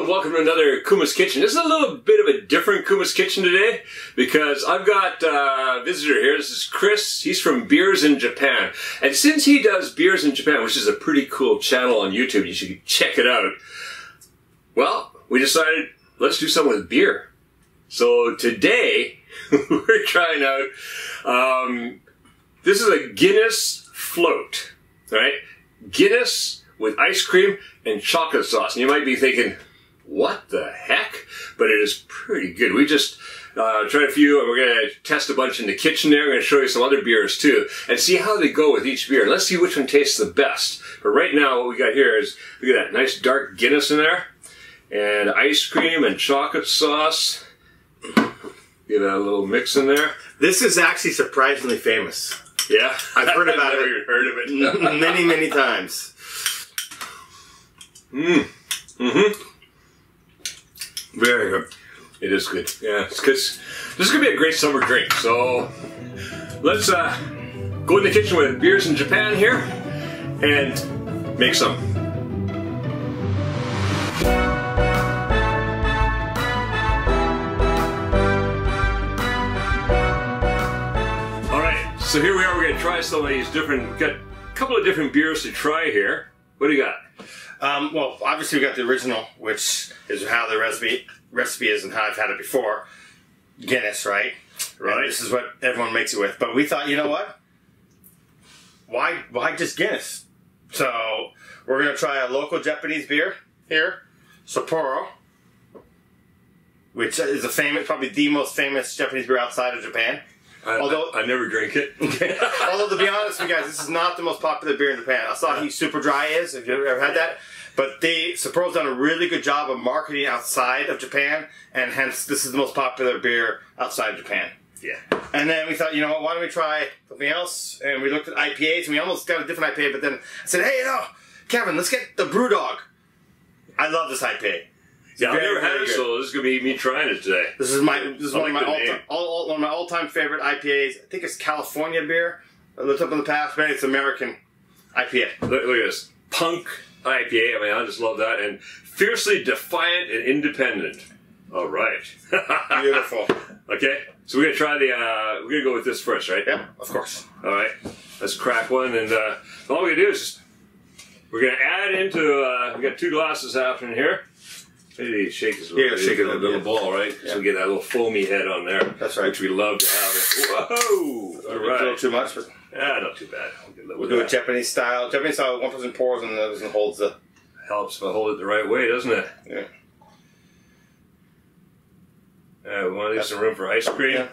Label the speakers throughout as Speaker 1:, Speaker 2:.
Speaker 1: and welcome to another Kuma's Kitchen. This is a little bit of a different Kuma's Kitchen today because I've got a visitor here. This is Chris. He's from Beers in Japan. And since he does Beers in Japan, which is a pretty cool channel on YouTube, you should check it out. Well, we decided, let's do something with beer. So today, we're trying out, this is a Guinness float, right? Guinness with ice cream and chocolate sauce. And you might be thinking, what the heck? But it is pretty good. We just tried a few, and we're going to test a bunch in the kitchen there. We're going to show you some other beers too, and see how they go with each beer. And let's see which one tastes the best. But right now, what we got here is, look at that nice dark Guinness in there, and ice cream and chocolate sauce. Give that a little mix in there.
Speaker 2: This is actually surprisingly famous.
Speaker 1: Yeah?
Speaker 2: I've heard about
Speaker 1: I've
Speaker 2: it.
Speaker 1: never even heard of it.
Speaker 2: many, many times. Very good.
Speaker 1: It is good. Yeah, it's good. This is going to be a great summer drink. So let's go in the kitchen with Beers in Japan here and make some. All right, so here we are. We're going to try some of these different, got a couple of different beers to try here. What do you got?
Speaker 2: Well, obviously we got the original, which is how the recipe is and how I've had it before. Guinness, right? Right. And this is what everyone makes it with. But we thought, you know what? Why just Guinness? So we're going to try a local Japanese beer here, Sapporo, which is probably the most famous Japanese beer outside of Japan.
Speaker 1: Although I never drink it.
Speaker 2: Although, to be honest with you guys, this is not the most popular beer in Japan. Asahi Super Dry is, if you've ever had that. But Sapporo's done a really good job of marketing outside of Japan, and hence this is the most popular beer outside of Japan.
Speaker 1: Yeah.
Speaker 2: And then we thought, you know what, why don't we try something else? And we looked at IPAs, and we almost got a different IPA, but then I said, hey, Kevin, let's get the Brewdog. I love this IPA.
Speaker 1: Yeah, I've never had it, so this is going to be me trying it today.
Speaker 2: This is one of my all-time favorite IPAs. I think it's California beer. I looked up in the past, but it's American IPA.
Speaker 1: Look at this. Punk IPA. I mean, I just love that. And fiercely defiant and independent. All right.
Speaker 2: Beautiful.
Speaker 1: Okay, so we're going to try we're going to go with this first, right?
Speaker 2: Yeah, of course.
Speaker 1: All right. Let's crack one. And all we're going to do is just, we're going to add into, we got 2 glasses happening here. Maybe shake this little ball, right? Yeah. So we get that little foamy head on there.
Speaker 2: That's right.
Speaker 1: Which we love to have. Whoa! All right.
Speaker 2: A little too much, but
Speaker 1: not too bad.
Speaker 2: We'll do it Japanese style. Japanese style, 1 person pours and the other person holds the.
Speaker 1: Helps if I hold it the right way, doesn't it?
Speaker 2: Yeah.
Speaker 1: We want to leave some room for ice cream.
Speaker 2: Yeah.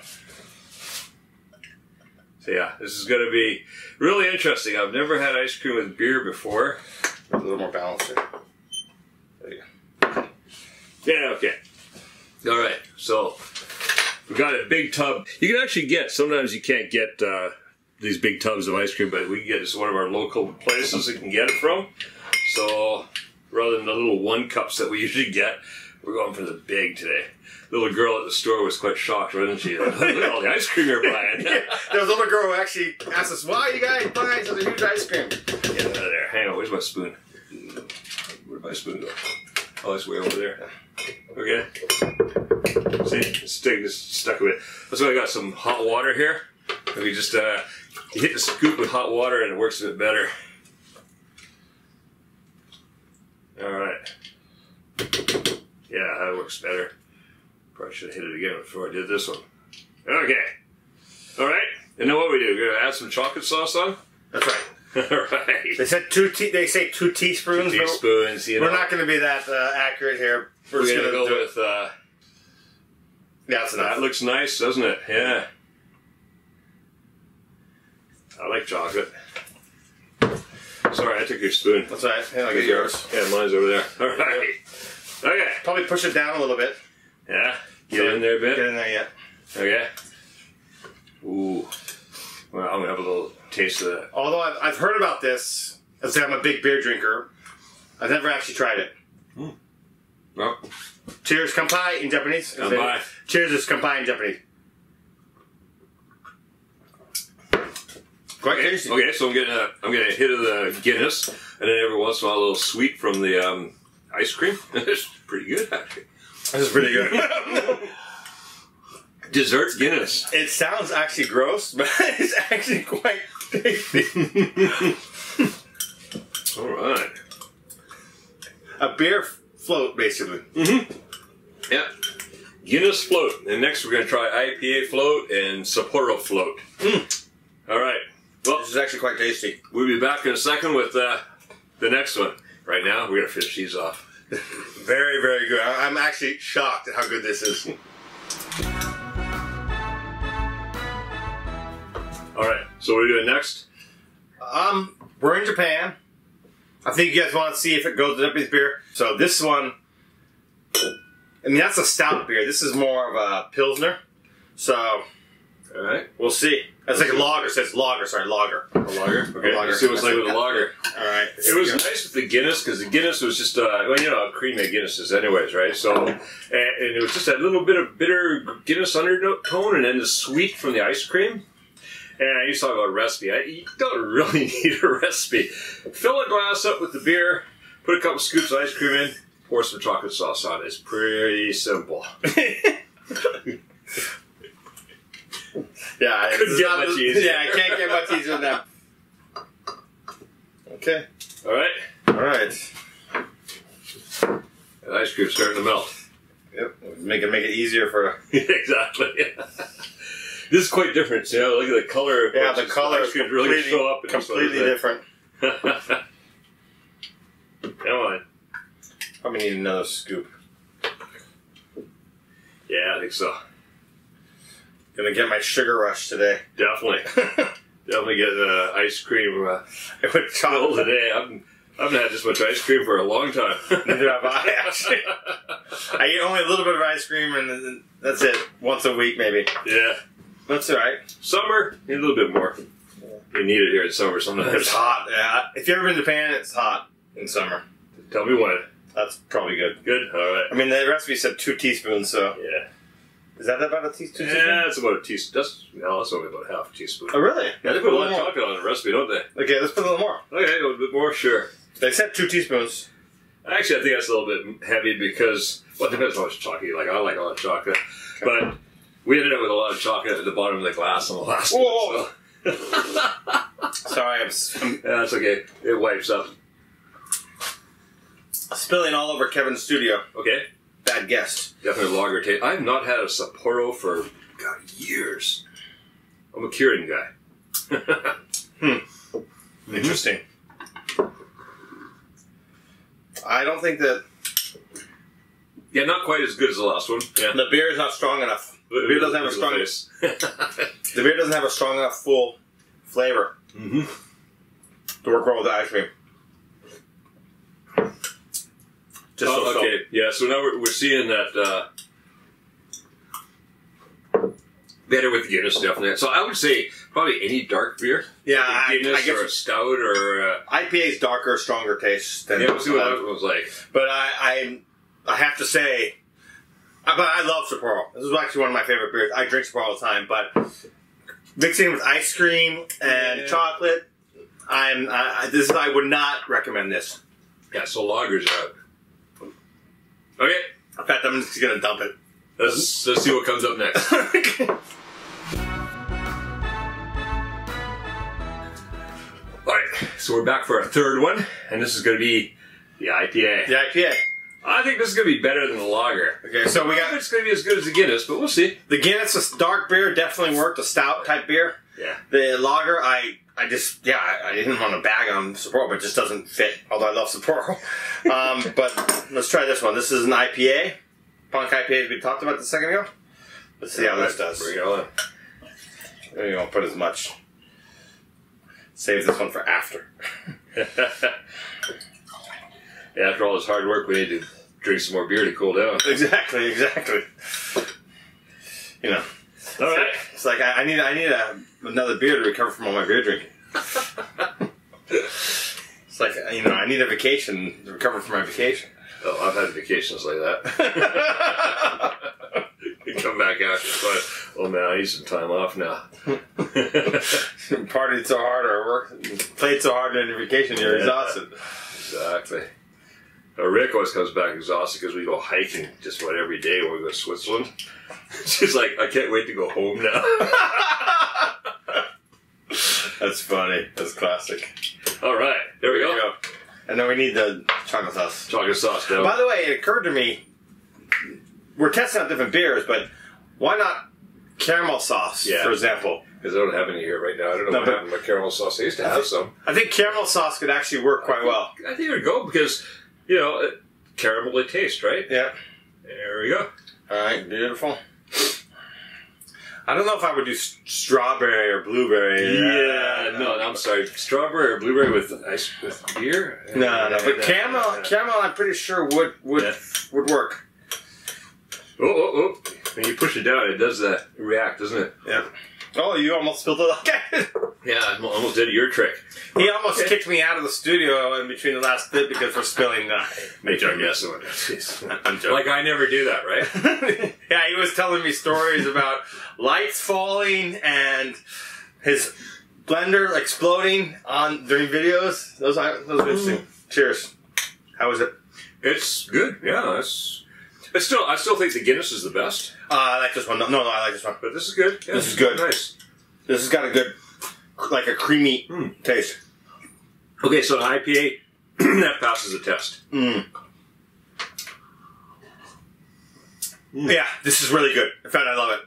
Speaker 1: So yeah, this is going to be really interesting. I've never had ice cream with beer before.
Speaker 2: A little more balanced here. There you go.
Speaker 1: Yeah, okay. All right, so we've got a big tub. You can actually sometimes you can't get these big tubs of ice cream, but we can get this one of our local places that can get it from. So rather than the little 1 cups that we usually get, we're going for the big today. The little girl at the store was quite shocked, wasn't she? Look at all the ice cream you're buying.
Speaker 2: Yeah, there was a little girl who actually asked us, why are you guys buying such a huge ice cream?
Speaker 1: Get out of there. Hang on, where's my spoon? Where'd my spoon go? Oh, it's way over there. Okay. See, it's stuck with it. That's why I got some hot water here. And we just you hit the scoop with hot water and it works a bit better. All right. Yeah, that works better. Probably should have hit it again before I did this one. Okay. All right. And then what we do? We're gonna add some chocolate sauce on.
Speaker 2: That's right.
Speaker 1: All right.
Speaker 2: They said they say 2 teaspoons.
Speaker 1: 2 teaspoons.
Speaker 2: We're not going to be that accurate here.
Speaker 1: We're just going to go with.
Speaker 2: Yeah, that's enough.
Speaker 1: That looks nice, doesn't it? Yeah. I like chocolate. Sorry, I took your spoon.
Speaker 2: That's all right. Yeah, I'll get yours.
Speaker 1: Yeah, mine's over there. All right. Okay.
Speaker 2: Probably push it down a little bit.
Speaker 1: Yeah. Get in there a bit.
Speaker 2: Get in there yet.
Speaker 1: Okay. Ooh. Well, I'm gonna have a little taste of that.
Speaker 2: Although I've heard about this, as I'm a big beer drinker, I've never actually tried it.
Speaker 1: Well,
Speaker 2: cheers, kanpai in Japanese.
Speaker 1: Kanpai.
Speaker 2: Cheers is kanpai in Japanese. Quite tasty.
Speaker 1: Okay, so I'm getting a hit of the Guinness, and then every once in a while a little sweet from the ice cream. It's pretty good, actually.
Speaker 2: This is pretty good.
Speaker 1: Dessert Guinness.
Speaker 2: It sounds actually gross, but it's actually quite tasty.
Speaker 1: All right.
Speaker 2: A beer float, basically.
Speaker 1: Mm-hmm. Yeah. Guinness float. And next we're going to try IPA float and Sapporo float.
Speaker 2: Mm.
Speaker 1: All right. Well,
Speaker 2: This is actually quite tasty.
Speaker 1: we'll be back in a second with the next one. Right now, we're going to finish these off.
Speaker 2: Very, very good. I'm actually shocked at how good this is.
Speaker 1: All right. So what are we doing next?
Speaker 2: We're in Japan. I think you guys want to see if it goes to Japanese beer. So this one, I mean, that's a stout beer. This is more of a Pilsner. So,
Speaker 1: All right.
Speaker 2: we'll see. That's like a lager. It says lager. Sorry, lager.
Speaker 1: A lager? Okay.
Speaker 2: Lager.
Speaker 1: Let's see what's like with the lager.
Speaker 2: All right.
Speaker 1: It was nice with the Guinness because the Guinness was just, well, you know, cream made Guinnesses anyways, right? So, and it was just that little bit of bitter Guinness undertone and then the sweet from the ice cream. And I used to talk about a recipe. You don't really need a recipe. Fill a glass up with the beer, put a couple scoops of ice cream in, pour some chocolate sauce on it. It's pretty simple.
Speaker 2: Yeah,
Speaker 1: Couldn't get much easier.
Speaker 2: Yeah, I can't get much easier than that. Okay.
Speaker 1: All right?
Speaker 2: All right.
Speaker 1: The ice cream's starting to melt.
Speaker 2: Yep. Make it easier for.
Speaker 1: Exactly. This is quite different. You know, look at the color.
Speaker 2: Yeah, the color
Speaker 1: ice
Speaker 2: is
Speaker 1: cream really show up.
Speaker 2: completely different.
Speaker 1: Come on.
Speaker 2: Probably need another scoop.
Speaker 1: Yeah, I think so.
Speaker 2: Gonna get my sugar rush today.
Speaker 1: Definitely. Definitely get ice cream
Speaker 2: With
Speaker 1: full
Speaker 2: chocolate.
Speaker 1: today. I haven't had this much ice cream for a long time.
Speaker 2: Neither have I, actually. I eat only a little bit of ice cream, and then that's it. Once a week, maybe.
Speaker 1: Yeah.
Speaker 2: That's all right.
Speaker 1: Summer, need a little bit more. You need it here in summer sometimes.
Speaker 2: It's hot. Yeah. If you've ever been to Japan, it's hot in summer.
Speaker 1: Tell me when.
Speaker 2: That's probably good.
Speaker 1: Good? All right.
Speaker 2: I mean, the recipe said 2 teaspoons, so.
Speaker 1: Yeah.
Speaker 2: Is that about a teaspoon?
Speaker 1: Yeah, it's about a teaspoon. That's only about half a teaspoon.
Speaker 2: Oh, really?
Speaker 1: Yeah, they put a lot of chocolate on the recipe, don't they?
Speaker 2: Okay, let's put a little more.
Speaker 1: Okay, a little bit more, sure.
Speaker 2: They said 2 teaspoons.
Speaker 1: Actually, I think that's a little bit heavy because, well, it depends how much chocolate you like. I like a lot of chocolate. Okay. But we ended up with a lot of chocolate at the bottom of the glass on the last
Speaker 2: Whoa.
Speaker 1: one. So.
Speaker 2: Sorry, I'm
Speaker 1: Yeah, that's okay. It wipes up.
Speaker 2: spilling all over Kevin's studio.
Speaker 1: Okay.
Speaker 2: Bad guest.
Speaker 1: Definitely lager taste. I've not had a Sapporo for, God, years. I'm a Kirin guy.
Speaker 2: Interesting. I don't think that
Speaker 1: Yeah, not quite as good as the last one. Yeah.
Speaker 2: the beer is not strong enough. The beer doesn't have a strong. The beer doesn't have a strong enough full flavor
Speaker 1: Mm-hmm.
Speaker 2: to work well with the ice cream. Just so.
Speaker 1: Okay, yeah, so now we're seeing that better with Guinness, definitely. So I would say probably any dark beer.
Speaker 2: Yeah,
Speaker 1: Like a Guinness
Speaker 2: I guess
Speaker 1: or a stout or...
Speaker 2: IPA is darker, stronger taste than.
Speaker 1: yeah, we'll see what that was like.
Speaker 2: But I have to say, but I love Sapporo. This is actually one of my favorite beers. I drink Sapporo all the time, but mixing it with ice cream and chocolate, I would not recommend this.
Speaker 1: Yeah, so lagers are out. Okay,
Speaker 2: In fact, I'm just gonna dump it.
Speaker 1: let's see what comes up next. Alright, so we're back for our third one, and this is going to be the IPA.
Speaker 2: The IPA.
Speaker 1: I think this is going to be better than the lager.
Speaker 2: Okay, so we got
Speaker 1: It's going to be as good as the Guinness, but we'll see.
Speaker 2: the Guinness. A dark beer definitely worked. A stout type beer.
Speaker 1: Yeah.
Speaker 2: The lager, I didn't want to bag on Sapporo, but it just doesn't fit. Although I love Sapporo. But let's try this one. This is an IPA. Punk IPA we talked about a second ago. Let's see how this does.
Speaker 1: Bring it on.
Speaker 2: Maybe won't put as much. Save this one for after.
Speaker 1: Yeah, after all this hard work, we need to drink some more beer to cool down.
Speaker 2: Exactly. You know.
Speaker 1: All right.
Speaker 2: It's like I need another beer to recover from all my beer drinking. It's like, I need a vacation to recover from my vacation.
Speaker 1: Oh, I've had vacations like that. You come back after, but oh man, I need some time off now.
Speaker 2: Partied so hard or worked, played so hard during your vacation, you're exhausted.
Speaker 1: Exactly. Rick always comes back exhausted because we go hiking just about every day when we go to Switzerland. She's like, I can't wait to go home now.
Speaker 2: That's funny. That's classic.
Speaker 1: All right, there we go.
Speaker 2: And then we need the chocolate sauce.
Speaker 1: Chocolate sauce, no.
Speaker 2: By the way, it occurred to me, we're testing out different beers, but why not caramel sauce, for example?
Speaker 1: Because I don't have any here right now. I don't know what happened to my caramel sauce. I used to have some.
Speaker 2: I think caramel sauce could actually work quite well.
Speaker 1: I think it would go because, you know, caramelly taste, right?
Speaker 2: Yeah.
Speaker 1: There we go.
Speaker 2: All right, beautiful. I don't know if I would do strawberry or blueberry.
Speaker 1: Yeah, no, I'm sorry. Strawberry or blueberry with beer?
Speaker 2: No, but caramel, I'm pretty sure would work.
Speaker 1: Oh! When you push it down, it does that react, doesn't it?
Speaker 2: Yeah. Oh, you almost spilled it.
Speaker 1: Yeah, I almost did your trick.
Speaker 2: He almost kicked me out of the studio in between the last bit because we're spilling.
Speaker 1: I'm joking. I'm joking. Like I never do that, right?
Speaker 2: Yeah, he was telling me stories about lights falling and his blender exploding during videos. Those are interesting. Cheers. How was it?
Speaker 1: It's good. Yeah, I still think the Guinness is the best.
Speaker 2: I like this one. No, I like this one.
Speaker 1: But this is good. Yeah,
Speaker 2: this is good.
Speaker 1: Nice.
Speaker 2: This has got a good, like a creamy taste.
Speaker 1: Okay, so an IPA, that passes the test.
Speaker 2: Yeah, this is really good. In fact, I love it.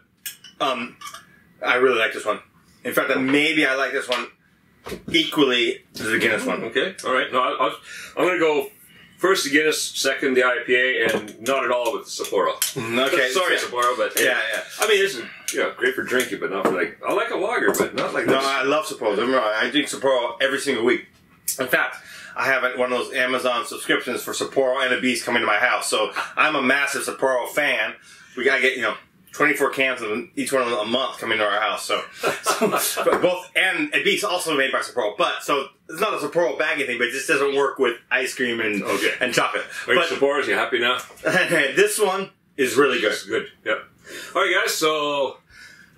Speaker 2: I really like this one. In fact, maybe I like this one equally to the Guinness one.
Speaker 1: Okay, all right. No, I'm going to go first the Guinness, second the IPA, and not at all with the Sapporo.
Speaker 2: Okay,
Speaker 1: sorry, Sapporo, but
Speaker 2: yeah.
Speaker 1: I mean, this is great for drinking, but not for like. I like a lager, but not like this.
Speaker 2: No, I love Sapporo. Don't get me wrong. I drink Sapporo every single week. In fact, I have one of those Amazon subscriptions for Sapporo and a Beast coming to my house, so I'm a massive Sapporo fan. We gotta get 24 cans of each one of them a month coming to our house. So both and a Beast also made by Sapporo, but so it's not a Sapporo bagging thing, but it just doesn't work with ice cream and chocolate.
Speaker 1: Wait, Sapporo's, you happy now?
Speaker 2: This one is really good.
Speaker 1: It's good. Yep. All right, guys. So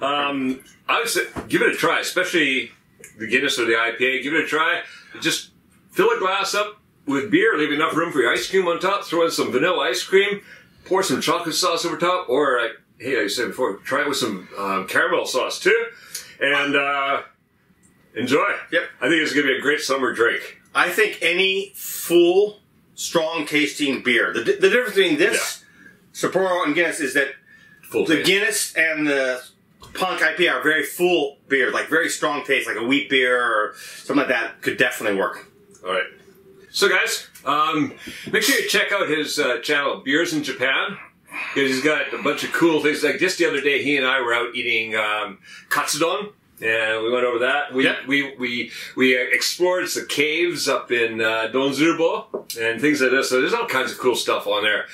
Speaker 1: I would say give it a try, especially the Guinness or the IPA. Give it a try. Just fill a glass up with beer, leave enough room for your ice cream on top, throw in some vanilla ice cream, pour some chocolate sauce over top, or hey, I said before, try it with some caramel sauce too, and enjoy.
Speaker 2: Yep. I
Speaker 1: think it's going to be a great summer drink.
Speaker 2: I think any full, strong tasting beer. The difference between this, Sapporo, and Guinness is that the Guinness and the Punk IPA are very full beer, like very strong taste, like a wheat beer or something like that. Could definitely work.
Speaker 1: All right. So guys, make sure you check out his channel, Beers in Japan. Because he's got a bunch of cool things. Like just the other day, he and I were out eating katsudon, and we went over that. We explored some caves up in Donzubo and things like this. So there's all kinds of cool stuff on there.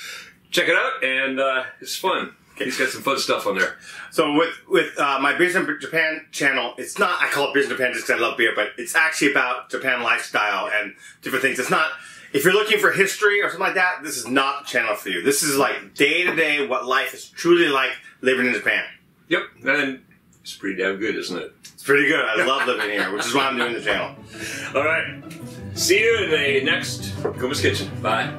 Speaker 1: Check it out, and it's fun. He's got some fun stuff on there.
Speaker 2: So with my Beers in Japan channel, it's not, I call it Beers in Japan just because I love beer, but it's actually about Japan lifestyle and different things. It's not, if you're looking for history or something like that, this is not the channel for you. This is like day to day what life is truly like living in Japan.
Speaker 1: Yep, and it's pretty damn good, isn't it?
Speaker 2: It's pretty good. I love living here, which is why I'm doing the channel.
Speaker 1: All right. See you in the next Kuma's Kitchen. Bye.